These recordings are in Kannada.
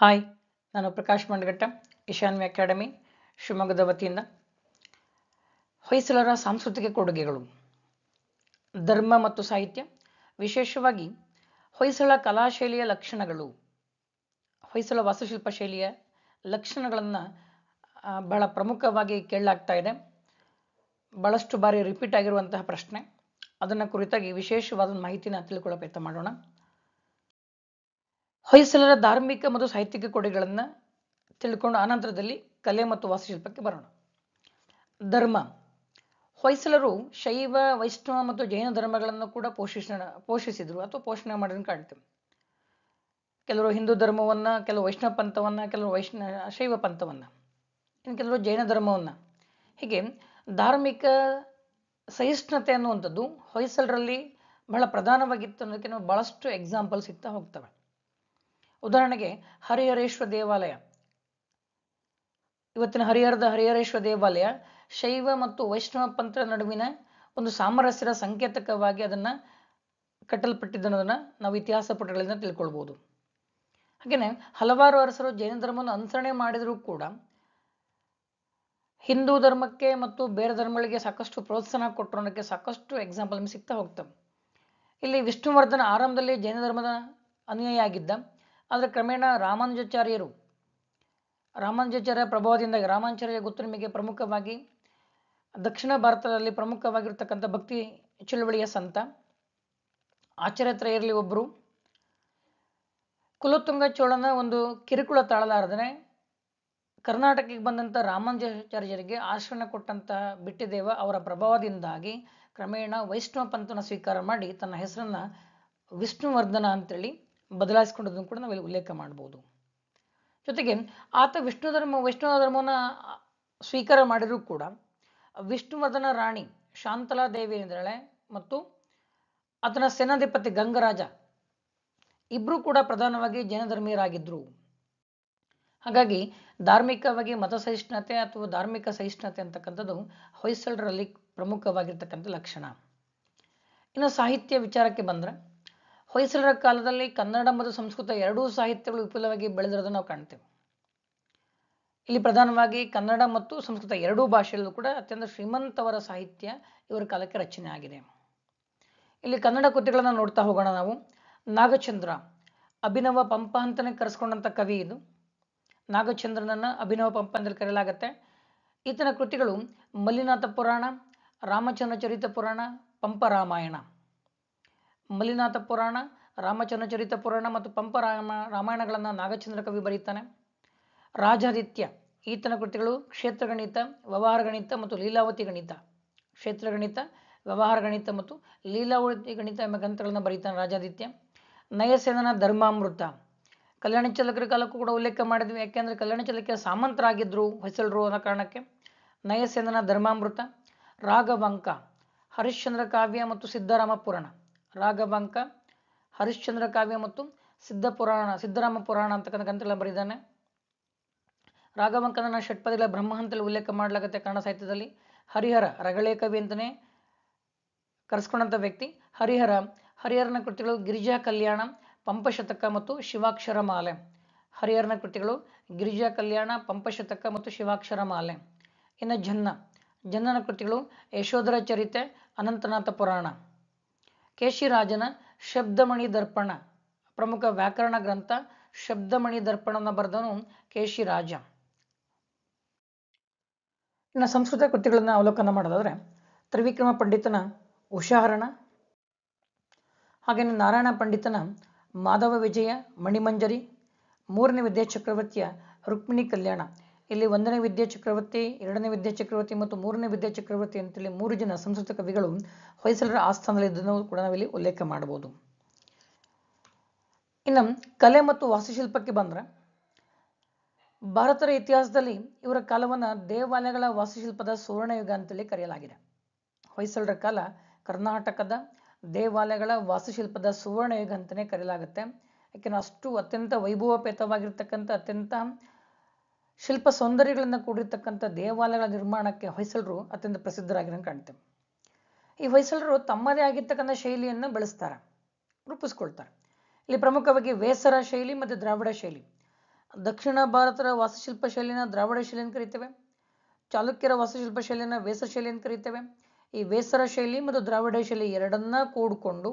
ಹಾಯ್, ನಾನು ಪ್ರಕಾಶ್ ಮಂಡಗಟ್ಟ, ಈಶಾನ್ಯ ಅಕಾಡೆಮಿ ಶಿವಮೊಗ್ಗದ ವತಿಯಿಂದ. ಹೊಯ್ಸಳರ ಸಾಂಸ್ಕೃತಿಕ ಕೊಡುಗೆಗಳು, ಧರ್ಮ ಮತ್ತು ಸಾಹಿತ್ಯ, ವಿಶೇಷವಾಗಿ ಹೊಯ್ಸಳ ಕಲಾಶೈಲಿಯ ಲಕ್ಷಣಗಳು, ಹೊಯ್ಸಳ ವಾಸ್ತುಶಿಲ್ಪ ಶೈಲಿಯ ಲಕ್ಷಣಗಳನ್ನು ಬಹಳ ಪ್ರಮುಖವಾಗಿ ಕೇಳಲಾಗ್ತಾ ಇದೆ. ಬಹಳಷ್ಟು ಬಾರಿ ರಿಪೀಟ್ ಆಗಿರುವಂತಹ ಪ್ರಶ್ನೆ. ಅದನ್ನು ಕುರಿತಾಗಿ ವಿಶೇಷವಾದ ಮಾಹಿತಿನ ತಿಳ್ಕೊಳ್ಳೋ ಪ್ರಯತ್ನ ಮಾಡೋಣ. ಹೊಯ್ಸಳರ ಧಾರ್ಮಿಕ ಮತ್ತು ಸಾಹಿತ್ಯಿಕ ಕೊಡುಗೆಗಳನ್ನು ತಿಳ್ಕೊಂಡು ಆನಂತರದಲ್ಲಿ ಕಲೆ ಮತ್ತು ವಾಸ್ತುಶಿಲ್ಪಕ್ಕೆ ಬರೋಣ. ಧರ್ಮ, ಹೊಯ್ಸಳರು ಶೈವ, ವೈಷ್ಣವ ಮತ್ತು ಜೈನ ಧರ್ಮಗಳನ್ನು ಕೂಡ ಪೋಷಿಸಿದ್ರು ಅಥವಾ ಪೋಷಣೆ ಮಾಡಿದ್ರು ಕಾಣ್ತೇವೆ. ಕೆಲವರು ಹಿಂದೂ ಧರ್ಮವನ್ನು, ಕೆಲವು ವೈಷ್ಣವ ಪಂಥವನ್ನು, ಕೆಲವರು ಶೈವ ಪಂಥವನ್ನು, ಇನ್ನು ಕೆಲವರು ಜೈನ ಧರ್ಮವನ್ನು. ಹೀಗೆ ಧಾರ್ಮಿಕ ಸಹಿಷ್ಣುತೆ ಅನ್ನುವಂಥದ್ದು ಹೊಯ್ಸಳರಲ್ಲಿ ಬಹಳ ಪ್ರಧಾನವಾಗಿತ್ತು ಅನ್ನೋದಕ್ಕೆ ನಾವು ಬಹಳಷ್ಟು ಎಕ್ಸಾಂಪಲ್ ಸಿಗ್ತಾ ಹೋಗ್ತವೆ. ಉದಾಹರಣೆಗೆ ಹರಿಹರೇಶ್ವರ ದೇವಾಲಯ, ಇವತ್ತಿನ ಹರಿಹರದ ಹರಿಹರೇಶ್ವರ ದೇವಾಲಯ ಶೈವ ಮತ್ತು ವೈಷ್ಣವ ಪಂಥದ ನಡುವಿನ ಒಂದು ಸಾಮರಸ್ಯದ ಸಂಕೇತಕವಾಗಿ ಅದನ್ನು ಕಟ್ಟಲ್ಪಟ್ಟಿದ್ದನ್ನೋದನ್ನು ನಾವು ಇತಿಹಾಸ ಪುಟಗಳಿಂದ ತಿಳ್ಕೊಳ್ಬೋದು. ಹಾಗೆಯೇ ಹಲವಾರು ಅರಸರು ಜೈನ ಧರ್ಮವನ್ನು ಅನುಸರಣೆ ಮಾಡಿದರೂ ಕೂಡ ಹಿಂದೂ ಧರ್ಮಕ್ಕೆ ಮತ್ತು ಬೇರೆ ಧರ್ಮಗಳಿಗೆ ಸಾಕಷ್ಟು ಪ್ರೋತ್ಸಾಹ ಕೊಟ್ಟರು ಅನ್ನೋಕ್ಕೆ ಸಾಕಷ್ಟು ಎಕ್ಸಾಂಪಲ್ ನಮಗೆ ಸಿಗ್ತಾ ಹೋಗ್ತವೆ. ಇಲ್ಲಿ ವಿಷ್ಣುವರ್ಧನ ಆರಂಭದಲ್ಲಿ ಜೈನ ಧರ್ಮದ ಅನುಯಾಯಿ ಆಗಿದ್ದ, ಆದರೆ ಕ್ರಮೇಣ ರಾಮಾನುಜಾಚಾರ್ಯ ಪ್ರಭಾವದಿಂದಾಗಿ, ರಾಮಾನುಜಾಚಾರ್ಯ ಗೊತ್ತು ನಿಮಗೆ, ಪ್ರಮುಖವಾಗಿ ದಕ್ಷಿಣ ಭಾರತದಲ್ಲಿ ಪ್ರಮುಖವಾಗಿರ್ತಕ್ಕಂಥ ಭಕ್ತಿ ಚಳುವಳಿಯ ಸಂತ, ಆಚಾರ್ಯತ್ರಯರಲ್ಲಿ ಒಬ್ಬರು. ಕುಲೋತ್ತುಂಗ ಚೋಳನ ಒಂದು ಕಿರುಕುಳ ತಾಳಲಾರದೆ ಕರ್ನಾಟಕಕ್ಕೆ ಬಂದಂಥ ರಾಮಾನುಜಾಚಾರ್ಯರಿಗೆ ಆಶ್ರಯ ಕೊಟ್ಟಂತಹ ಬಿಟ್ಟಿದೇವ ಅವರ ಪ್ರಭಾವದಿಂದಾಗಿ ಕ್ರಮೇಣ ವೈಷ್ಣವ ಪಂಥವನ್ನು ಸ್ವೀಕಾರ ಮಾಡಿ ತನ್ನ ಹೆಸರನ್ನು ವಿಷ್ಣುವರ್ಧನ ಅಂತೇಳಿ ಬದಲಾಯಿಸಿಕೊಂಡದನ್ನು ಕೂಡ ನಾವಿಲ್ಲಿ ಉಲ್ಲೇಖ ಮಾಡ್ಬೋದು. ಜೊತೆಗೆ ಆತ ವೈಷ್ಣವ ಧರ್ಮವನ್ನು ಸ್ವೀಕಾರ ಮಾಡಿದರೂ ಕೂಡ ವಿಷ್ಣುವರ್ಧನ ರಾಣಿ ಶಾಂತಲಾ ದೇವಿ ಏನಿದ್ದಾಳೆ ಮತ್ತು ಆತನ ಸೇನಾಧಿಪತಿ ಗಂಗರಾಜ ಇಬ್ಬರೂ ಕೂಡ ಪ್ರಧಾನವಾಗಿ ಜೈನ ಧರ್ಮೀಯರಾಗಿದ್ದರು. ಹಾಗಾಗಿ ಧಾರ್ಮಿಕವಾಗಿ ಮತ ಸಹಿಷ್ಣುತೆ ಅಥವಾ ಧಾರ್ಮಿಕ ಸಹಿಷ್ಣುತೆ ಅಂತಕ್ಕಂಥದ್ದು ಹೊಯ್ಸಳರಲ್ಲಿ ಪ್ರಮುಖವಾಗಿರ್ತಕ್ಕಂಥ ಲಕ್ಷಣ. ಇನ್ನು ಸಾಹಿತ್ಯ ವಿಚಾರಕ್ಕೆ ಬಂದರೆ, ಹೊಯ್ಸಳರ ಕಾಲದಲ್ಲಿ ಕನ್ನಡ ಮತ್ತು ಸಂಸ್ಕೃತ ಎರಡೂ ಸಾಹಿತ್ಯಗಳು ವಿಪುಲವಾಗಿ ಬೆಳೆದಿರೋದನ್ನು ನಾವು ಕಾಣ್ತೇವೆ. ಇಲ್ಲಿ ಪ್ರಧಾನವಾಗಿ ಕನ್ನಡ ಮತ್ತು ಸಂಸ್ಕೃತ ಎರಡೂ ಭಾಷೆಯಲ್ಲೂ ಕೂಡ ಅತ್ಯಂತ ಶ್ರೀಮಂತವರ ಸಾಹಿತ್ಯ ಇವರ ಕಾಲಕ್ಕೆ ರಚನೆ ಆಗಿದೆ. ಇಲ್ಲಿ ಕನ್ನಡ ಕೃತಿಗಳನ್ನು ನೋಡ್ತಾ ಹೋಗೋಣ ನಾವು. ನಾಗಚಂದ್ರ, ಅಭಿನವ ಪಂಪ ಅಂತಲೇ ಕರೆಸ್ಕೊಂಡಂಥ ಕವಿ ಇದು. ನಾಗಚಂದ್ರನನ್ನು ಅಭಿನವ ಪಂಪ ಅಂತೇಳಿ ಕರೆಯಲಾಗತ್ತೆ. ಈತನ ಕೃತಿಗಳು ಮಲ್ಲಿನಾಥ ಪುರಾಣ, ರಾಮಚಂದ್ರ ಚರಿತ ಪುರಾಣ, ಪಂಪ ರಾಮಾಯಣ. ಮಲ್ಲಿನಾಥ ಪುರಾಣ, ರಾಮಚಂದ್ರ ಚರಿತ ಪುರಾಣ ಮತ್ತು ಪಂಪ ರಾಮಾಯಣಗಳನ್ನು ನಾಗಚಂದ್ರ ಕವಿ ಬರೀತಾನೆ. ರಾಜಾದಿತ್ಯ, ಈತನ ಕೃತಿಗಳು ಕ್ಷೇತ್ರಗಣಿತ, ವ್ಯವಹಾರ ಗಣಿತ ಮತ್ತು ಲೀಲಾವತಿ ಗಣಿತ. ಕ್ಷೇತ್ರಗಣಿತ, ವ್ಯವಹಾರ ಗಣಿತ ಮತ್ತು ಲೀಲಾವತಿ ಗಣಿತ ಎಂಬ ಗ್ರಂಥಗಳನ್ನು ಬರೀತಾನೆ ರಾಜಾದಿತ್ಯ. ನಯಸೇನನ ಧರ್ಮಾಮೃತ, ಕಲ್ಯಾಣ ಚಾಲುಕ್ಯರ ಕಾಲಕ್ಕೂ ಕೂಡ ಉಲ್ಲೇಖ ಮಾಡಿದ್ವಿ, ಯಾಕೆಂದರೆ ಕಲ್ಯಾಣ ಚಾಲುಕ್ಯರ ಸಾಮಂತರಾಗಿದ್ದರು ಹೊಯ್ಸಳರು ಅನ್ನೋ ಕಾರಣಕ್ಕೆ. ನಯಸೇನನ ಧರ್ಮಾಮೃತ. ರಾಘವಾಂಕ, ಹರಿಶ್ಚಂದ್ರ ಕಾವ್ಯ ಮತ್ತು ಸಿದ್ಧರಾಮ ಪುರಾಣ. ರಾಘವಾಂಕ, ಹರಿಶ್ಚಂದ್ರ ಕಾವ್ಯ ಮತ್ತು ಸಿದ್ಧರಾಮ ಪುರಾಣ ಅಂತಕ್ಕಂಥ ಗ್ರಂಥಗಳನ್ನು ಬರೆದಿದ್ದಾನೆ. ರಾಘವಾಂಕನ ಷಟ್ಪದಿಗಳ ಬ್ರಹ್ಮ ಅಂತೇಳಿ ಉಲ್ಲೇಖ ಮಾಡಲಾಗುತ್ತೆ ಕನ್ನಡ ಸಾಹಿತ್ಯದಲ್ಲಿ. ಹರಿಹರ, ರಗಳೆ ಕವಿ ಅಂತಲೇ ಕರೆಸ್ಕೊಂಡಂಥ ವ್ಯಕ್ತಿ. ಹರಿಹರನ ಕೃತಿಗಳು ಗಿರಿಜಾ ಕಲ್ಯಾಣ, ಪಂಪಶತಕ ಮತ್ತು ಶಿವಾಕ್ಷರ ಮಾಲೆ. ಹರಿಹರನ ಕೃತಿಗಳು ಗಿರಿಜಾ ಕಲ್ಯಾಣ, ಪಂಪಶತಕ ಮತ್ತು ಶಿವಾಕ್ಷರ ಮಾಲೆ. ಇನ್ನು ಜನ್ನನ ಕೃತಿಗಳು ಯಶೋಧರ ಚರಿತೆ, ಅನಂತನಾಥ ಪುರಾಣ. ಕೇಶಿರಾಜನ ಶಬ್ದಮಣಿ ದರ್ಪಣ, ಪ್ರಮುಖ ವ್ಯಾಕರಣ ಗ್ರಂಥ. ಶಬ್ದಮಣಿ ದರ್ಪಣವನ್ನು ಬರೆದವನು ಕೇಶಿರಾಜ. ಇನ್ನು ಸಂಸ್ಕೃತ ಕೃತಿಗಳನ್ನು ಅವಲೋಕನ ಮಾಡೋದಾದರೆ, ತ್ರಿವಿಕ್ರಮ ಪಂಡಿತನ ಉಷಾಹರಣ, ಹಾಗೆಯೇ ನಾರಾಯಣ ಪಂಡಿತನ ಮಾಧವ ವಿಜಯ, ಮಣಿಮಂಜರಿ, ಮೂರನೇ ವಿದ್ಯಾ ಚಕ್ರವರ್ತಿಯ ರುಕ್ಮಿಣಿ ಕಲ್ಯಾಣ. ಇಲ್ಲಿ 1ನೇ ವಿದ್ಯಾ ಚಕ್ರವರ್ತಿ, 2ನೇ ವಿದ್ಯಾ ಚಕ್ರವರ್ತಿ ಮತ್ತು 3ನೇ ವಿದ್ಯಾ ಚಕ್ರವರ್ತಿ ಅಂತೇಳಿ 3 ಜನ ಸಂಸ್ಕೃತ ಕವಿಗಳು ಹೊಯ್ಸಳರ ಆಸ್ಥಾನದಲ್ಲಿದ್ದನ್ನು ಕೂಡ ನಾವಿಲ್ಲಿ ಉಲ್ಲೇಖ ಮಾಡಬಹುದು. ಇನ್ನು ಕಲೆ ಮತ್ತು ವಾಸ್ತುಶಿಲ್ಪಕ್ಕೆ ಬಂದರೆ, ಭಾರತದ ಇತಿಹಾಸದಲ್ಲಿ ಇವರ ಕಾಲವನ್ನು ದೇವಾಲಯಗಳ ವಾಸ್ತುಶಿಲ್ಪದ ಸುವರ್ಣಯುಗ ಅಂತೇಳಿ ಕರೆಯಲಾಗಿದೆ. ಹೊಯ್ಸಳರ ಕಾಲ ಕರ್ನಾಟಕದ ದೇವಾಲಯಗಳ ವಾಸ್ತುಶಿಲ್ಪದ ಸುವರ್ಣಯುಗ ಅಂತಲೇ ಕರೆಯಲಾಗುತ್ತೆ. ಯಾಕೆಂದರೆ ಅಷ್ಟು ಅತ್ಯಂತ ವೈಭವಪೇತವಾಗಿರ್ತಕ್ಕಂಥ, ಅತ್ಯಂತ ಶಿಲ್ಪ ಸೌಂದರ್ಯಗಳಿಂದ ಕೂಡಿರ್ತಕ್ಕಂಥ ದೇವಾಲಯಗಳ ನಿರ್ಮಾಣಕ್ಕೆ ಹೊಯ್ಸಳರು ಅತ್ಯಂತ ಪ್ರಸಿದ್ಧರಾಗಿರೋದನ್ನು ಕಾಣ್ತೇವೆ. ಈ ಹೊಯ್ಸಳರು ತಮ್ಮದೇ ಆಗಿರ್ತಕ್ಕಂಥ ಶೈಲಿಯನ್ನು ಬೆಳೆಸ್ತಾರೆ, ರೂಪಿಸ್ಕೊಳ್ತಾರೆ. ಇಲ್ಲಿ ಪ್ರಮುಖವಾಗಿ ವೇಸರ ಶೈಲಿ ಮತ್ತು ದ್ರಾವಿಡ ಶೈಲಿ. ದಕ್ಷಿಣ ಭಾರತದ ವಾಸ್ತುಶಿಲ್ಪ ಶೈಲಿನ ದ್ರಾವಿಡ ಶೈಲಿ ಅಂತ ಕರಿತೇವೆ. ಚಾಲುಕ್ಯರ ವಾಸ್ತುಶಿಲ್ಪ ಶೈಲಿನ ವೇಸರ ಶೈಲಿ ಅಂತ ಕರಿತೇವೆ. ಈ ವೇಸರ ಶೈಲಿ ಮತ್ತು ದ್ರಾವಿಡ ಶೈಲಿ ಎರಡನ್ನ ಕೂಡಿಕೊಂಡು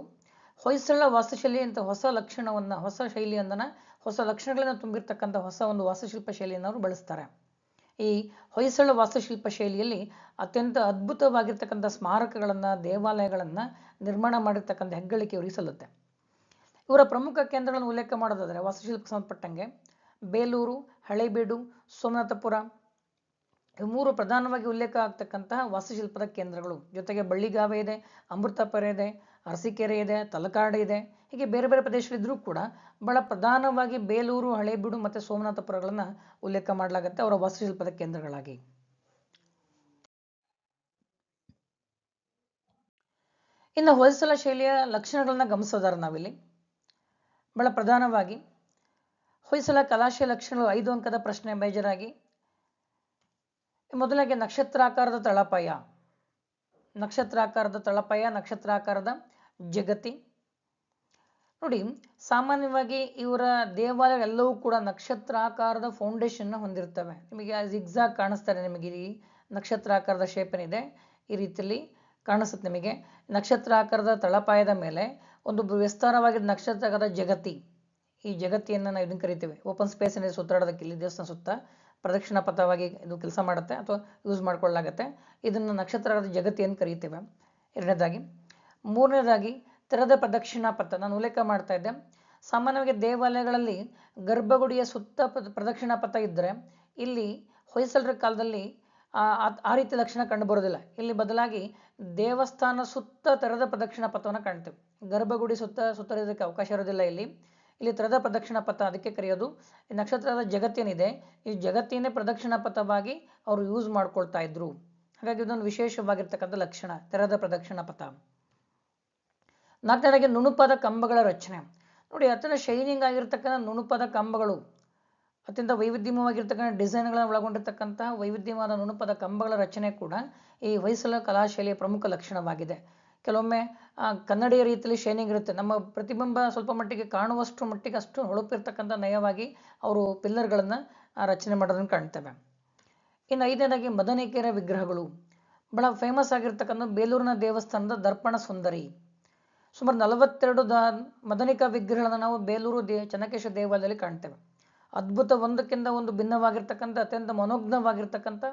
ಹೊಯ್ಸಳ ವಾಸ್ತುಶೈಲಿ ಅಂತ ಹೊಸ ಲಕ್ಷಣವನ್ನ, ಹೊಸ ಶೈಲಿಯನ್ನ, ಹೊಸ ಲಕ್ಷಣಗಳನ್ನು ತುಂಬಿರ್ತಕ್ಕಂಥ ಹೊಸ ಒಂದು ವಾಸ್ತುಶಿಲ್ಪ ಶೈಲಿಯನ್ನು ಅವರು ಬಳಸ್ತಾರೆ. ಈ ಹೊಯ್ಸಳ ವಾಸ್ತುಶಿಲ್ಪ ಶೈಲಿಯಲ್ಲಿ ಅತ್ಯಂತ ಅದ್ಭುತವಾಗಿರ್ತಕ್ಕಂಥ ಸ್ಮಾರಕಗಳನ್ನು, ದೇವಾಲಯಗಳನ್ನು ನಿರ್ಮಾಣ ಮಾಡಿರ್ತಕ್ಕಂಥ ಹೆಗ್ಗಳಿಕೆ ಇವರಿಗೆ ಸಲ್ಲುತ್ತೆ. ಇವರ ಪ್ರಮುಖ ಕೇಂದ್ರಗಳನ್ನು ಉಲ್ಲೇಖ ಮಾಡೋದಾದರೆ ವಾಸ್ತುಶಿಲ್ಪಕ್ಕೆ ಸಂಬಂಧಪಟ್ಟಂಗೆ ಬೇಲೂರು, ಹಳೇಬೀಡು, ಸೋಮನಾಥಪುರ ಇವು ಮೂರು ಪ್ರಧಾನವಾಗಿ ಉಲ್ಲೇಖ ಆಗ್ತಕ್ಕಂತಹ ವಾಸ್ತುಶಿಲ್ಪದ ಕೇಂದ್ರಗಳು. ಜೊತೆಗೆ ಬಳ್ಳಿಗಾವೆ ಇದೆ, ಅಮೃತಪುರ ಇದೆ, ಅರಸೀಕೆರೆ ಇದೆ, ತಲಕಾಡು ಇದೆ. ಹೀಗೆ ಬೇರೆ ಬೇರೆ ಪ್ರದೇಶಗಳಿದ್ರೂ ಕೂಡ ಬಹಳ ಪ್ರಧಾನವಾಗಿ ಬೇಲೂರು, ಹಳೇಬೀಡು ಮತ್ತು ಸೋಮನಾಥಪುರಗಳನ್ನು ಉಲ್ಲೇಖ ಮಾಡಲಾಗುತ್ತೆ ಅವರ ವಾಸ್ತುಶಿಲ್ಪದ ಕೇಂದ್ರಗಳಾಗಿ. ಇನ್ನು ಹೊಯ್ಸಳ ಶೈಲಿಯ ಲಕ್ಷಣಗಳನ್ನ ಗಮನಿಸೋದಾರ ನಾವಿಲ್ಲಿ ಬಹಳ ಪ್ರಧಾನವಾಗಿ ಹೊಯ್ಸಳ ಕಲಾಶೈಲಿ ಲಕ್ಷಣಗಳು 5 ಅಂಕದ ಪ್ರಶ್ನೆ ಬೇಜಾರಾಗಿ. ಮೊದಲಾಗಿ ನಕ್ಷತ್ರಾಕಾರದ ತಳಪಾಯ, ನಕ್ಷತ್ರಾಕಾರದ ತಳಪಾಯ, ನಕ್ಷತ್ರಾಕಾರದ ಜಗತಿ. ನೋಡಿ, ಸಾಮಾನ್ಯವಾಗಿ ಇವರ ದೇವಾಲಯ ಎಲ್ಲವೂ ಕೂಡ ನಕ್ಷತ್ರಾಕಾರದ ಫೌಂಡೇಶನ್ ಹೊಂದಿರ್ತವೆ. ನಿಮಗೆ ಜಿಗ್ಜಾಗ್ ಕಾಣಿಸ್ತಾರೆ, ನಿಮಗೆ ಈ ನಕ್ಷತ್ರಾಕಾರದ ಶೇಪ್ ಏನಿದೆ ಈ ರೀತಿಯಲ್ಲಿ ಕಾಣಿಸುತ್ತೆ. ನಿಮಗೆ ನಕ್ಷತ್ರಾಕಾರದ ತಳಪಾಯದ ಮೇಲೆ ಒಂದು ವಿಸ್ತಾರವಾಗಿದ್ದ ನಕ್ಷತ್ರಾಕಾರದ ಜಗತಿ, ಈ ಜಗತ್ತಿಯನ್ನು ನಾವು ಇದನ್ನು ಕರಿತೇವೆ. ಓಪನ್ ಸ್ಪೇಸ್ ಏನಿದೆ ಸುತ್ತಾಡೋದಕ್ಕೆ ಇಲ್ಲಿ ದೇವಸ್ಥಾನ ಸುತ್ತ ಪ್ರದಕ್ಷಿಣಾ ಪಥವಾಗಿ ಇದು ಕೆಲಸ ಮಾಡುತ್ತೆ ಅಥವಾ ಯೂಸ್ ಮಾಡ್ಕೊಳ್ಳಾಗತ್ತೆ. ಇದನ್ನು ನಕ್ಷತ್ರಾಕಾರದ ಜಗತಿ ಅಂತ ಕರೀತೇವೆ. ಎರಡನೇದಾಗಿ. ಮೂರನೇದಾಗಿ ತೆರೆದ ಪ್ರದಕ್ಷಿಣಾ ಪಥ ನಾನು ಉಲ್ಲೇಖ ಮಾಡ್ತಾ ಇದ್ದೆ. ಸಾಮಾನ್ಯವಾಗಿ ದೇವಾಲಯಗಳಲ್ಲಿ ಗರ್ಭಗುಡಿಯ ಸುತ್ತ ಪ್ರದಕ್ಷಿಣಾ ಪಥ ಇದ್ದರೆ ಇಲ್ಲಿ ಹೊಯ್ಸಳರ ಕಾಲದಲ್ಲಿ ಆ ರೀತಿ ಲಕ್ಷಣ ಕಂಡು ಬರೋದಿಲ್ಲ. ಇಲ್ಲಿ ಬದಲಾಗಿ ದೇವಸ್ಥಾನ ಸುತ್ತ ತೆರೆದ ಪ್ರದಕ್ಷಿಣಾ ಪಥವನ್ನು ಕಾಣ್ತೇವೆ. ಗರ್ಭಗುಡಿ ಸುತ್ತರಿಯೋದಕ್ಕೆ ಅವಕಾಶ ಇರೋದಿಲ್ಲ. ಇಲ್ಲಿ ತೆರೆದ ಪ್ರದಕ್ಷಿಣಾ ಪಥ, ಅದಕ್ಕೆ ಕರೆಯೋದು. ಈ ನಕ್ಷತ್ರದ ಜಗತ್ತೇನಿದೆ ಈ ಜಗತ್ತಿನೇ ಪ್ರದಕ್ಷಿಣಾ ಪಥವಾಗಿ ಅವರು ಯೂಸ್ ಮಾಡ್ಕೊಳ್ತಾ ಇದ್ರು. ಹಾಗಾಗಿ ಇದೊಂದು ವಿಶೇಷವಾಗಿರ್ತಕ್ಕಂಥ ಲಕ್ಷಣ, ತೆರೆದ ಪ್ರದಕ್ಷಿಣಾ ಪಥ. ನಾಲ್ಕನೇದಾಗಿ ನುಣುಪಾದ ಕಂಬಗಳ ರಚನೆ. ನೋಡಿ, ಅತ್ಯಂತ ಶೈನಿಂಗ್ ಆಗಿರ್ತಕ್ಕಂಥ ನುಣುಪಾದ ಕಂಬಗಳು, ಅತ್ಯಂತ ವೈವಿಧ್ಯಮವಾಗಿರ್ತಕ್ಕಂಥ ಡಿಸೈನ್ಗಳನ್ನು ಒಳಗೊಂಡಿರ್ತಕ್ಕಂತಹ ವೈವಿಧ್ಯವಾದ ನುಣುಪಾದ ಕಂಬಗಳ ರಚನೆ ಕೂಡ ಈ ಹೊಯ್ಸಳ ಕಲಾಶೈಲಿಯ ಪ್ರಮುಖ ಲಕ್ಷಣವಾಗಿದೆ. ಕೆಲವೊಮ್ಮೆ ಕನ್ನಡಿಯ ರೀತಿಯಲ್ಲಿ ಶೈನಿಂಗ್ ಇರುತ್ತೆ. ನಮ್ಮ ಪ್ರತಿಬಿಂಬ ಸ್ವಲ್ಪ ಮಟ್ಟಿಗೆ ಕಾಣುವಷ್ಟು ಮಟ್ಟಿಗೆ ಅಷ್ಟು ಹೊಳಪಿರ್ತಕ್ಕಂಥ ನಯವಾಗಿ ಅವರು ಪಿಲ್ಲರ್ಗಳನ್ನು ರಚನೆ ಮಾಡೋದನ್ನು ಕಾಣ್ತೇವೆ. ಇನ್ನು ಐದನೇದಾಗಿ ಮದನಿಕೆಯರ ವಿಗ್ರಹಗಳು. ಬಹಳ ಫೇಮಸ್ ಆಗಿರ್ತಕ್ಕಂಥ ಬೇಲೂರಿನ ದೇವಸ್ಥಾನದ ದರ್ಪಣ ಸುಂದರಿ. ಸುಮಾರು 42 ಮದನಿಕಾ ವಿಗ್ರಹಗಳನ್ನು ನಾವು ಬೇಲೂರು ಚೆನ್ನಕೇಶವ ದೇವಾಲಯದಲ್ಲಿ ಕಾಣ್ತೇವೆ. ಅದ್ಭುತ, ಒಂದಕ್ಕಿಂತ ಒಂದು ಭಿನ್ನವಾಗಿರ್ತಕ್ಕಂಥ, ಅತ್ಯಂತ ಮನೋಜ್ಞವಾಗಿರ್ತಕ್ಕಂಥ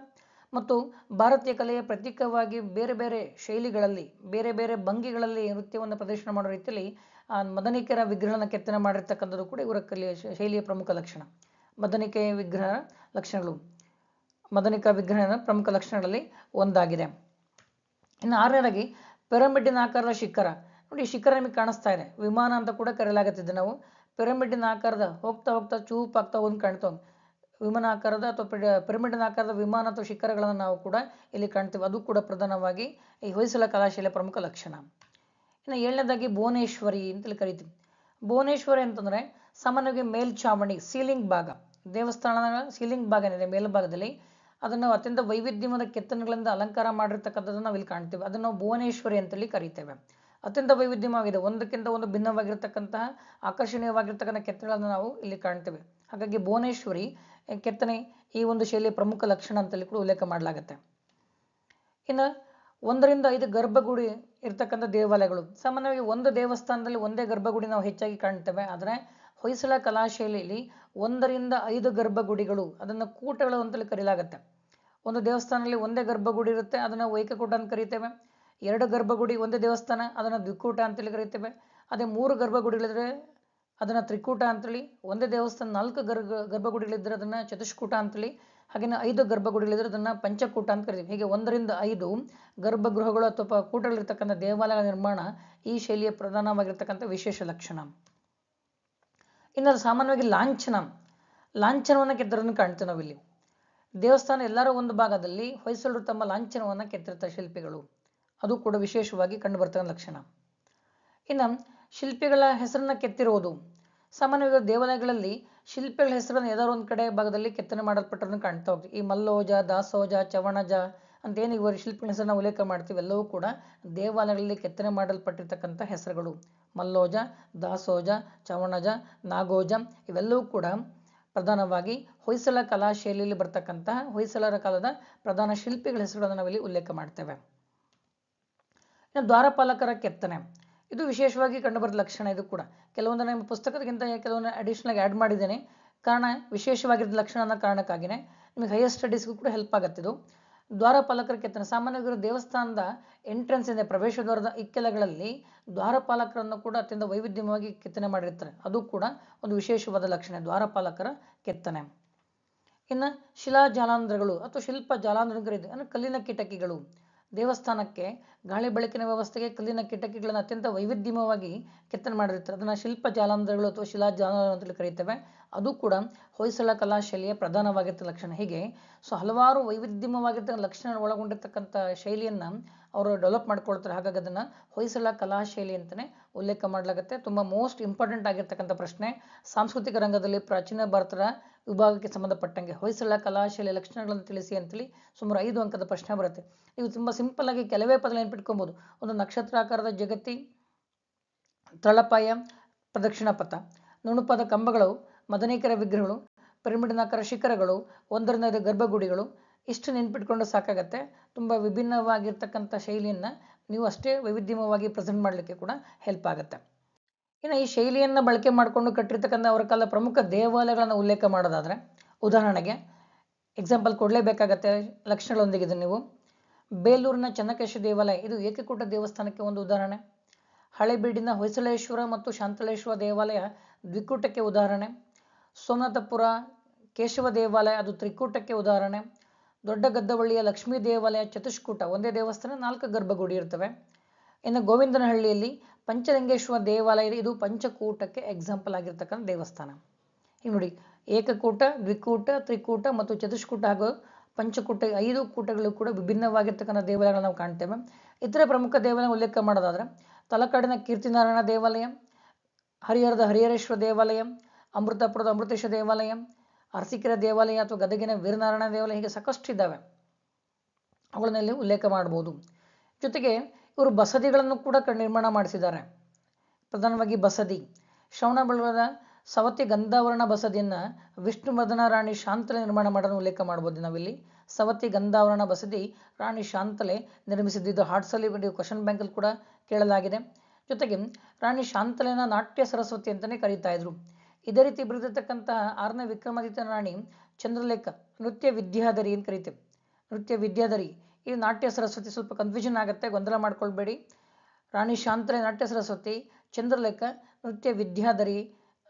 ಮತ್ತು ಭಾರತೀಯ ಕಲೆಯ ಪ್ರತೀಕವಾಗಿ ಬೇರೆ ಬೇರೆ ಶೈಲಿಗಳಲ್ಲಿ, ಬೇರೆ ಬೇರೆ ಭಂಗಿಗಳಲ್ಲಿ ನೃತ್ಯವನ್ನು ಪ್ರದರ್ಶನ ಮಾಡೋ ರೀತಿಯಲ್ಲಿ ಮದನಿಕೆಯರ ವಿಗ್ರಹನ ಕೆತ್ತನೆ ಮಾಡಿರ್ತಕ್ಕಂಥದ್ದು ಕೂಡ ಇವರ ಕಲೆಯ ಶೈಲಿಯ ಪ್ರಮುಖ ಲಕ್ಷಣ. ಮದನಿಕೆಯ ವಿಗ್ರಹ ಲಕ್ಷಣಗಳು, ಮದನಿಕಾ ವಿಗ್ರಹದ ಪ್ರಮುಖ ಲಕ್ಷಣಗಳಲ್ಲಿ ಒಂದಾಗಿದೆ. ಇನ್ನು ಆರನೇದಾಗಿ ಪಿರಮಿಡ್ಡಿನ ಆಕಾರದ ಶಿಖರ. ನೋಡಿ, ಶಿಖರ ನಿಮಗೆ ಕಾಣಿಸ್ತಾ ಇದೆ, ವಿಮಾನ ಅಂತ ಕೂಡ ಕರೆಯಲಾಗುತ್ತಿದೆ. ನಾವು ಪಿರಮಿಡ್ಡಿನ ಆಕಾರದ ಹೋಗ್ತಾ ಹೋಗ್ತಾ ಚೂಪಾಗ್ತಾ ಒಂದು ಕಾಣ್ತೇವೆ. ವಿಮಾನ ಆಕಾರದ ಅಥವಾ ಪಿರಮಿಡ್ನ ಆಕಾರದ ವಿಮಾನ ಅಥವಾ ಶಿಖರಗಳನ್ನು ನಾವು ಕೂಡ ಇಲ್ಲಿ ಕಾಣ್ತೇವೆ. ಅದು ಕೂಡ ಪ್ರಧಾನವಾಗಿ ಈ ಹೊಯ್ಸಳ ಕಲಾಶೈಲಿಯ ಪ್ರಮುಖ ಲಕ್ಷಣ. ಇನ್ನು ಏಳನೇದಾಗಿ ಭುವನೇಶ್ವರಿ ಅಂತೇಳಿ ಕರಿತೀವಿ. ಭುವನೇಶ್ವರಿ ಅಂತಂದ್ರೆ ಸಾಮಾನ್ಯವಾಗಿ ಮೇಲ್ಛಾವಣಿ, ಸೀಲಿಂಗ್ ಭಾಗ, ದೇವಸ್ಥಾನದ ಸೀಲಿಂಗ್ ಭಾಗ ಏನಿದೆ ಮೇಲ್ಭಾಗದಲ್ಲಿ, ಅದನ್ನು ಅತ್ಯಂತ ವೈವಿಧ್ಯವಾದ ಕೆತ್ತನೆಗಳಿಂದ ಅಲಂಕಾರ ಮಾಡಿರ್ತಕ್ಕಂಥದ್ದನ್ನು ನಾವು ಇಲ್ಲಿ ಕಾಣ್ತೇವೆ. ಅದನ್ನು ನಾವು ಭುವನೇಶ್ವರಿ ಅಂತೇಳಿ ಕರಿತೇವೆ. ಅತ್ಯಂತ ವೈವಿಧ್ಯವಾಗಿದೆ, ಒಂದಕ್ಕಿಂತ ಒಂದು ಭಿನ್ನವಾಗಿರ್ತಕ್ಕಂತಹ ಆಕರ್ಷಣೀಯವಾಗಿರ್ತಕ್ಕಂಥ ಕೆತ್ತನೆಗಳನ್ನು ನಾವು ಇಲ್ಲಿ ಕಾಣ್ತೇವೆ. ಹಾಗಾಗಿ ಭುವನೇಶ್ವರಿ ಕೆತ್ತನೆ ಈ ಒಂದು ಶೈಲಿಯ ಪ್ರಮುಖ ಲಕ್ಷಣ ಅಂತೇಳಿ ಕೂಡ ಉಲ್ಲೇಖ ಮಾಡಲಾಗುತ್ತೆ. ಇನ್ನು 1 ರಿಂದ 5 ಗರ್ಭಗುಡಿ ಇರ್ತಕ್ಕಂಥ ದೇವಾಲಯಗಳು. ಸಾಮಾನ್ಯವಾಗಿ ಒಂದು ದೇವಸ್ಥಾನದಲ್ಲಿ ಒಂದೇ ಗರ್ಭಗುಡಿ ನಾವು ಹೆಚ್ಚಾಗಿ ಕಾಣ್ತೇವೆ. ಆದರೆ ಹೊಯ್ಸಳ ಕಲಾಶೈಲಿಯಲ್ಲಿ 1 ರಿಂದ 5 ಗರ್ಭಗುಡಿಗಳು, ಅದನ್ನು ಕೂಟಗಳು ಅಂತೇಳಿ ಕರೆಯಲಾಗುತ್ತೆ. ಒಂದು ದೇವಸ್ಥಾನದಲ್ಲಿ ಒಂದೇ ಗರ್ಭಗುಡಿ ಇರುತ್ತೆ, ಅದನ್ನು ವೈಕಕೂಟ ಅಂತ ಕರಿತೇವೆ. 2 ಗರ್ಭಗುಡಿ ಒಂದೇ ದೇವಸ್ಥಾನ, ಅದನ್ನು ದ್ವಿಕೂಟ ಅಂತೇಳಿ ಕರಿತೇವೆ. ಅದೇ 3 ಗರ್ಭಗುಡಿಗಳಿದ್ರೆ ಅದನ್ನು ತ್ರಿಕೂಟ ಅಂತೇಳಿ, ಒಂದೇ ದೇವಸ್ಥಾನ 4 ಗರ್ಭಗುಡಿಗಳಿದ್ರೆ ಅದನ್ನು ಚತುಷ್ಕೂಟ ಅಂತೇಳಿ, ಹಾಗೆಯೇ 5 ಗರ್ಭಗುಡಿಗಳಿದ್ರೆ ಅದನ್ನು ಪಂಚಕೂಟ ಅಂತ ಕರಿತೀವಿ. ಹೀಗೆ 1 ರಿಂದ 5 ಗರ್ಭಗೃಹಗಳು ಅಥವಾ ಕೂಟಗಳಿರ್ತಕ್ಕಂಥ ದೇವಾಲಯಗಳ ನಿರ್ಮಾಣ ಈ ಶೈಲಿಯ ಪ್ರಧಾನವಾಗಿರ್ತಕ್ಕಂಥ ವಿಶೇಷ ಲಕ್ಷಣ. ಇನ್ನು ಸಾಮಾನ್ಯವಾಗಿ ಲಾಂಛನವನ್ನು ಕೆತ್ತರೋದನ್ನು ಕಾಣ್ತೇವೆ ನಾವಿಲ್ಲಿ. ದೇವಸ್ಥಾನ ಎಲ್ಲರ ಒಂದು ಭಾಗದಲ್ಲಿ ಹೊಯ್ಸಳರು ತಮ್ಮ ಲಾಂಛನವನ್ನು ಕೆತ್ತಿರ್ತಾರೆ ಶಿಲ್ಪಿಗಳು. ಅದು ಕೂಡ ವಿಶೇಷವಾಗಿ ಕಂಡು ಬರ್ತಕ್ಕಂಥ ಲಕ್ಷಣ. ಇನ್ನು ಶಿಲ್ಪಿಗಳ ಹೆಸರನ್ನ ಕೆತ್ತಿರುವುದು. ಸಾಮಾನ್ಯವಾಗಿ ದೇವಾಲಯಗಳಲ್ಲಿ ಶಿಲ್ಪಿಗಳ ಹೆಸರನ್ನು ಯಾವ್ದಾದ್ರು ಒಂದು ಕಡೆ ಭಾಗದಲ್ಲಿ ಕೆತ್ತನೆ ಮಾಡಲ್ಪಟ್ಟರನ್ನು ಕಾಣ್ತಾ ಹೋಗ್ತೀವಿ. ಈ ಮಲ್ಲೋಜ, ದಾಸೋಜ, ಚವಣಜ ಅಂತ ಏನು ಇವರು ಶಿಲ್ಪಿಗಳ ಹೆಸರನ್ನ ಉಲ್ಲೇಖ ಮಾಡ್ತೀವಿ, ಎಲ್ಲವೂ ಕೂಡ ದೇವಾಲಯಗಳಲ್ಲಿ ಕೆತ್ತನೆ ಮಾಡಲ್ಪಟ್ಟಿರ್ತಕ್ಕಂಥ ಹೆಸರುಗಳು. ಮಲ್ಲೋಜ, ದಾಸೋಜ, ಚವಣಜ, ನಾಗೋಜ ಇವೆಲ್ಲವೂ ಕೂಡ ಪ್ರಧಾನವಾಗಿ ಹೊಯ್ಸಳ ಕಲಾ ಶೈಲಿಯಲ್ಲಿ ಬರ್ತಕ್ಕಂತಹ ಹೊಯ್ಸಳರ ಕಾಲದ ಪ್ರಧಾನ ಶಿಲ್ಪಿಗಳ ಹೆಸರುಗಳನ್ನು ನಾವಿಲ್ಲಿ ಉಲ್ಲೇಖ ಮಾಡ್ತೇವೆ. ಇನ್ನು ದ್ವಾರಪಾಲಕರ ಕೆತ್ತನೆ, ಇದು ವಿಶೇಷವಾಗಿ ಕಂಡುಬರುವ ಲಕ್ಷಣ. ಇದು ಕೂಡ ಕೆಲವೊಂದು ನಿಮ್ಮ ಪುಸ್ತಕದಕ್ಕಿಂತ ಕೆಲವೊಂದು ಅಡಿಷನಲ್ ಆಗಿ ಆ್ಯಡ್ ಮಾಡಿದ್ದೇನೆ, ಕಾರಣ ವಿಶೇಷವಾಗಿದ್ದ ಲಕ್ಷಣ ಅನ್ನೋ ಕಾರಣಕ್ಕಾಗಿಯೇ ನಿಮಗೆ ಹೈಯರ್ ಸ್ಟಡೀಸ್ಗೂ ಕೂಡ ಹೆಲ್ಪ್ ಆಗುತ್ತೆ. ಇದು ದ್ವಾರಪಾಲಕರ ಕೆತ್ತನೆ ಸಾಮಾನ್ಯವಾಗಿ ದೇವಸ್ಥಾನದ ಎಂಟ್ರೆನ್ಸ್ ಇದೆ, ಪ್ರವೇಶ ದ್ವಾರದ ಇಕ್ಕೆಲಗಳಲ್ಲಿ ದ್ವಾರಪಾಲಕರನ್ನು ಕೂಡ ಅತ್ಯಂತ ವೈವಿಧ್ಯಮಯವಾಗಿ ಕೆತ್ತನೆ ಮಾಡಿರ್ತಾರೆ. ಅದು ಕೂಡ ಒಂದು ವಿಶೇಷವಾದ ಲಕ್ಷಣ, ದ್ವಾರಪಾಲಕರ ಕೆತ್ತನೆ. ಇನ್ನು ಶಿಲಾ ಜಾಲಾಂಧ್ರಗಳು ಅಥವಾ ಶಿಲ್ಪ ಜಾಲಾಂಧ್ರಗಳಿದೆ ಅಂದರೆ ಕಲ್ಲಿನ ಕಿಟಕಿಗಳು. ದೇವಸ್ಥಾನಕ್ಕೆ ಗಾಳಿ ಬೆಳಕಿನ ವ್ಯವಸ್ಥೆಗೆ ಕಲ್ಲಿನ ಕಿಟಕಿಗಳನ್ನು ಅತ್ಯಂತ ವೈವಿಧ್ಯಮಯವಾಗಿ ಕೆತ್ತನೆ ಮಾಡಿರ್ತಾರೆ. ಅದನ್ನು ಶಿಲ್ಪ ಜಾಲಾಂಧ್ರಗಳು ಅಥವಾ ಶಿಲಾ ಜಾಲಾಂಧ್ರ ಅಂತೇಳಿ ಕರೀತೇವೆ. ಅದು ಕೂಡ ಹೊಯ್ಸಳ ಕಲಾ ಶೈಲಿಯ ಪ್ರಧಾನವಾಗಿರ್ತಕ್ಕ ಲಕ್ಷಣ. ಹೀಗೆ ಹಲವಾರು ವೈವಿಧ್ಯಮಯವಾಗಿರ್ತಕ್ಕ ಲಕ್ಷಣ ಒಳಗೊಂಡಿರ್ತಕ್ಕಂಥ ಶೈಲಿಯನ್ನು ಅವರು ಡೆವಲಪ್ ಮಾಡ್ಕೊಳ್ತಾರೆ. ಹಾಗಾಗಿ ಅದನ್ನು ಹೊಯ್ಸಳ ಕಲಾ ಶೈಲಿ ಅಂತಲೇ ಉಲ್ಲೇಖ ಮಾಡಲಾಗುತ್ತೆ. ತುಂಬ ಮೋಸ್ಟ್ ಇಂಪಾರ್ಟೆಂಟ್ ಆಗಿರ್ತಕ್ಕಂಥ ಪ್ರಶ್ನೆ ಸಾಂಸ್ಕೃತಿಕ ರಂಗದಲ್ಲಿ ಪ್ರಾಚೀನ ಭಾರತದ ವಿಭಾಗಕ್ಕೆ ಸಂಬಂಧಪಟ್ಟಂಗೆ ಹೊಯ್ಸಳ ಕಲಾ ಶೈಲಿಯ ಲಕ್ಷಣಗಳನ್ನು ತಿಳಿಸಿ ಅಂತೇಳಿ ಸುಮಾರು 5 ಅಂಕದ ಪ್ರಶ್ನೆ ಬರುತ್ತೆ. ನೀವು ತುಂಬ ಸಿಂಪಲ್ ಆಗಿ ಕೆಲವೇ ಪದ ನೆನ್ಪಿಟ್ಕೊಬೋದು. ಒಂದು ನಕ್ಷತ್ರಾಕಾರದ ಜಗತಿ, ತಳಪಾಯ, ಪ್ರದಕ್ಷಿಣಾ ಪಥ, ನುಣುಪಾದ ಕಂಬಗಳು, ಮದನೇಕರ ವಿಗ್ರಹಗಳು, ಪಿರಮಿಡ್ನಾಕಾರ ಶಿಖರಗಳು, ಒಂದರಿಂದ ಗರ್ಭಗುಡಿಗಳು, ಇಷ್ಟು ನೆನ್ಪಿಟ್ಕೊಂಡು ಸಾಕಾಗತ್ತೆ. ತುಂಬ ವಿಭಿನ್ನವಾಗಿರ್ತಕ್ಕಂಥ ಶೈಲಿಯನ್ನು ನೀವು ಅಷ್ಟೇ ವೈವಿಧ್ಯಮಯವಾಗಿ ಪ್ರೆಸೆಂಟ್ ಮಾಡಲಿಕ್ಕೆ ಕೂಡ ಹೆಲ್ಪ್ ಆಗುತ್ತೆ. ಇನ್ನು ಈ ಶೈಲಿಯನ್ನು ಬಳಕೆ ಮಾಡಿಕೊಂಡು ಕಟ್ಟಿರ್ತಕ್ಕಂಥ ಅವರ ಕಾಲದ ಪ್ರಮುಖ ದೇವಾಲಯಗಳನ್ನು ಉಲ್ಲೇಖ ಮಾಡೋದಾದರೆ, ಉದಾಹರಣೆಗೆ ಎಕ್ಸಾಂಪಲ್ ಕೊಡಲೇಬೇಕಾಗತ್ತೆ ಲಕ್ಷಣಗಳೊಂದಿಗೆ. ನೀವು ಬೇಲೂರಿನ ಚೆನ್ನಕೇಶವ ದೇವಾಲಯ, ಇದು ಏಕಕೂಟ ದೇವಸ್ಥಾನಕ್ಕೆ ಒಂದು ಉದಾಹರಣೆ. ಹಳೆಬೀಡಿನ ಹೊಯ್ಸಳೇಶ್ವರ ಮತ್ತು ಶಾಂತಲೇಶ್ವರ ದೇವಾಲಯ ದ್ವಿಕೂಟಕ್ಕೆ ಉದಾಹರಣೆ. ಸೋಮನಾಥಪುರ ಕೇಶವ ದೇವಾಲಯ, ಅದು ತ್ರಿಕೂಟಕ್ಕೆ ಉದಾಹರಣೆ. ದೊಡ್ಡ ಗದ್ದವಳ್ಳಿಯ ಲಕ್ಷ್ಮೀ ದೇವಾಲಯ ಚತುಷ್ಕೂಟ, ಒಂದೇ ದೇವಸ್ಥಾನ 4 ಗರ್ಭಗುಡಿ ಇರ್ತವೆ. ಇನ್ನು ಗೋವಿಂದನಹಳ್ಳಿಯಲ್ಲಿ ಪಂಚಲಿಂಗೇಶ್ವರ ದೇವಾಲಯ ಇದೆ, ಇದು ಪಂಚಕೂಟಕ್ಕೆ ಎಕ್ಸಾಂಪಲ್ ಆಗಿರ್ತಕ್ಕಂಥ ದೇವಸ್ಥಾನ. ಈಗ ನೋಡಿ, ಏಕಕೂಟ, ದ್ವಿಕೂಟ, ತ್ರಿಕೂಟ ಮತ್ತು ಚತುಷ್ಕೂಟ ಹಾಗೂ ಪಂಚಕೂಟ 5 ಕೂಟಗಳು ಕೂಡ ವಿಭಿನ್ನವಾಗಿರ್ತಕ್ಕಂಥ ದೇವಾಲಯಗಳನ್ನು ನಾವು ಕಾಣ್ತೇವೆ. ಇತರ ಪ್ರಮುಖ ದೇವಾಲಯ ಉಲ್ಲೇಖ ಮಾಡೋದಾದರೆ ತಲಕಾಡಿನ ಕೀರ್ತಿನಾರಾಯಣ ದೇವಾಲಯ, ಹರಿಹರದ ಹರಿಹರೇಶ್ವರ ದೇವಾಲಯ, ಅಮೃತಪುರದ ಅಮೃತೇಶ್ವರ ದೇವಾಲಯ, ಅರಸೀಕೆರೆ ದೇವಾಲಯ ಅಥವಾ ಗದಗಿನ ವೀರನಾರಾಯಣ ದೇವಾಲಯ, ಹೀಗೆ ಸಾಕಷ್ಟು ಇದ್ದಾವೆ. ಅವುಗಳನ್ನೆಲ್ಲ ಉಲ್ಲೇಖ ಮಾಡ್ಬೋದು. ಜೊತೆಗೆ ಇವರು ಬಸದಿಗಳನ್ನು ಕೂಡ ನಿರ್ಮಾಣ ಮಾಡಿಸಿದ್ದಾರೆ. ಪ್ರಧಾನವಾಗಿ ಬಸದಿ, ಶ್ರವಣಬೆಳಗೊಳದ ಸವತಿ ಗಂಧಾವರಣ ಬಸದಿಯನ್ನು ವಿಷ್ಣುವರ್ಧನ ರಾಣಿ ಶಾಂತಲೆ ನಿರ್ಮಾಣ ಮಾಡೋದನ್ನು ಉಲ್ಲೇಖ ಮಾಡ್ಬೋದು ನಾವಿಲ್ಲಿ. ಸವತಿ ಗಂಧಾವರಣ ಬಸದಿ ರಾಣಿ ಶಾಂತಲೆ ನಿರ್ಮಿಸಿದ್ದು. ಹಾರ್ಟ್ಸಲ್ಲಿ ಕ್ವಶನ್ ಬ್ಯಾಂಕಲ್ಲಿ ಕೂಡ ಕೇಳಲಾಗಿದೆ. ಜೊತೆಗೆ ರಾಣಿ ಶಾಂತಲೆನ ನಾಟ್ಯ ಸರಸ್ವತಿ ಅಂತಲೇ ಕರೀತಾ ಇದ್ರು. ಇದೇ ರೀತಿ ಬರೆದಿರ್ತಕ್ಕಂತಹ 6ನೇ ವಿಕ್ರಮಾದಿತ್ಯ ರಾಣಿ ಚಂದ್ರಲೇಖ ನೃತ್ಯ ವಿದ್ಯಾಧರಿ ಅಂತ ಕರಿತೇವೆ. ನೃತ್ಯ ವಿದ್ಯಾಧರಿ, ಇದು ನಾಟ್ಯ ಸರಸ್ವತಿ. ಸ್ವಲ್ಪ ಕನ್ಫ್ಯೂಷನ್ ಆಗುತ್ತೆ, ಗೊಂದಲ ಮಾಡ್ಕೊಳ್ಬೇಡಿ. ರಾಣಿ ಶಾಂತಲೆ ನಾಟ್ಯ ಸರಸ್ವತಿ, ಚಂದ್ರಲೇಖ ನೃತ್ಯ ವಿದ್ಯಾಧರಿ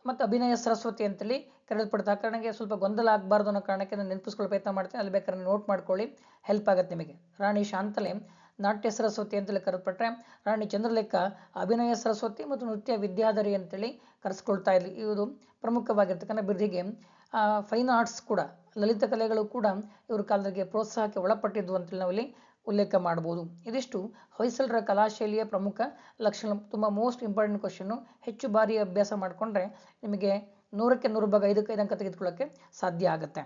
ಮತ್ತು ಅಭಿನಯ ಸರಸ್ವತಿ ಅಂತೇಳಿ ಕರೆಯಲ್ಪಡುತ್ತೆ. ಆ ಕಾರಣಕ್ಕೆ ಸ್ವಲ್ಪ ಗೊಂದಲ ಆಗಬಾರ್ದು ಅನ್ನೋ ಕಾರಣಕ್ಕೆ ನಾನು ನೆನಪಿಸ್ಕೊಳ್ಳೋ ಪ್ರಯತ್ನ ಮಾಡ್ತೀನಿ. ಅಲ್ಲಿ ಬೇಕಾದ್ರೆ ನೋಟ್ ಮಾಡ್ಕೊಳ್ಳಿ, ಹೆಲ್ಪ್ ಆಗುತ್ತೆ ನಿಮಗೆ. ರಾಣಿ ಶಾಂತಲೆ ನಾಟ್ಯ ಸರಸ್ವತಿ ಅಂತೇಳಿ ಕರೆಯಲ್ಪಟ್ರೆ, ರಾಣಿ ಚಂದ್ರಲೇಖ ಅಭಿನಯ ಸರಸ್ವತಿ ಮತ್ತು ನೃತ್ಯ ವಿದ್ಯಾಧರಿ ಅಂತೇಳಿ ಕರೆಸ್ಕೊಳ್ತಾ ಇದ್ಲಿ. ಇದು ಪ್ರಮುಖವಾಗಿರ್ತಕ್ಕಂಥ ಬಿರುದಿಗೆ ಫೈನ್ ಆರ್ಟ್ಸ್ ಕೂಡ, ಲಲಿತ ಕಲೆಗಳು ಕೂಡ ಇವ್ರ ಕಾಲದಲ್ಲಿ ಪ್ರೋತ್ಸಾಹಕ್ಕೆ ಒಳಪಟ್ಟಿದ್ವು ಅಂತೇಳಿ ನಾವಿಲ್ಲಿ ಉಲ್ಲೇಖ ಮಾಡ್ಬೋದು. ಇದಿಷ್ಟು ಹೊಯ್ಸಳರ ಕಲಾಶೈಲಿಯ ಪ್ರಮುಖ ಲಕ್ಷಣ. ತುಂಬ ಮೋಸ್ಟ್ ಇಂಪಾರ್ಟೆಂಟ್ ಕ್ವಶನ್ನು. ಹೆಚ್ಚು ಬಾರಿ ಅಭ್ಯಾಸ ಮಾಡಿಕೊಂಡ್ರೆ ನಿಮಗೆ 100ಕ್ಕೆ 100 ಭಾಗ 5 ಅಂಕ ತೆಗೆದುಕೊಳ್ಳೋಕ್ಕೆ ಸಾಧ್ಯ ಆಗುತ್ತೆ.